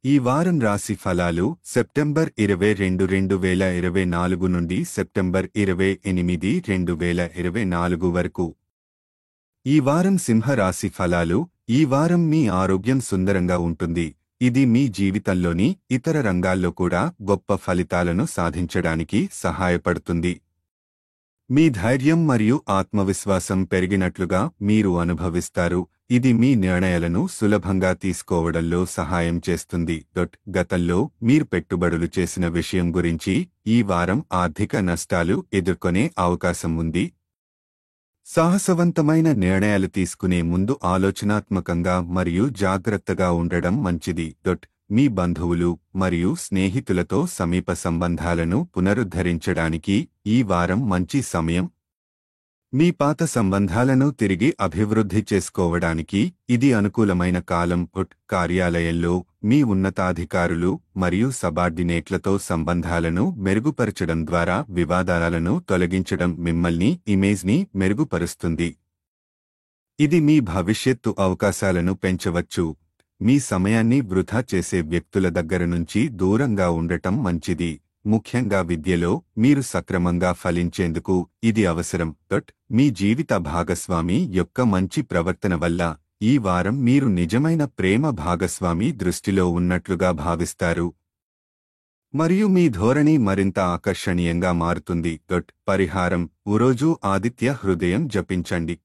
ఈ వారం రాశి ఫలాలు సెప్టెంబర్ 22, 2024 నుండి సెప్టెంబర్ 28, 2024 వరకు. ఈ వారం సింహ రాశి ఫలాలు. ఈ వారం మీ ఆరోగ్యం సుందరంగా ఉంటుంది. ఇది మీ జీవితంలోని ఇతర రంగాల్లో కూడా గొప్ప ఫలితాలను సాధించడానికి సహాయపడుతుంది. మీ ధైర్యం మరియు ఆత్మవిశ్వాసం పెరిగినట్లుగా మీరు అనుభవిస్తారు. ఇది మీ నిర్ణయాలను సులభంగా తీసుకోవడంలో సహాయం చేస్తుంది. గతంలో మీరు పెట్టుబడులు చేసిన విషయం గురించి ఈ వారం ఆర్థిక నష్టాలు ఎదుర్కొనే అవకాశం ఉంది. సాహసవంతమైన నిర్ణయాలు తీసుకునే ముందు ఆలోచనాత్మకంగా మరియు జాగ్రత్తగా ఉండడం మంచిది. మీ బంధువులు మరియు స్నేహితులతో సమీప సంబంధాలను పునరుద్ధరించడానికి ఈ వారం మంచి సమయం. మీ పాత సంబంధాలను తిరిగి అభివృద్ధి చేసుకోవడానికి ఇది అనుకూలమైన కాలం. కార్యాలయంలో మీ ఉన్నతాధికారులు మరియు సబార్డినేట్లతో సంబంధాలను మెరుగుపరచడం ద్వారా వివాదాలను తొలగించడం మిమ్మల్ని ఇమేజ్ని మెరుగుపరుస్తుంది. ఇది మీ భవిష్యత్తు అవకాశాలను పెంచవచ్చు. మీ సమయాన్ని వృధా చేసే వ్యక్తుల దగ్గర నుంచి దూరంగా ఉండటం మంచిది. ముఖ్యంగా విద్యలో మీరు సక్రమంగా ఫలించేందుకు ఇది అవసరం. మీ జీవిత భాగస్వామి యొక్క మంచి ప్రవర్తన వల్ల ఈ వారం మీరు నిజమైన ప్రేమ భాగస్వామి దృష్టిలో ఉన్నట్లుగా భావిస్తారు మరియు మీ ధోరణి మరింత ఆకర్షణీయంగా మారుతుంది. పరిహారం: రోజూ ఆదిత్య హృదయం జపించండి.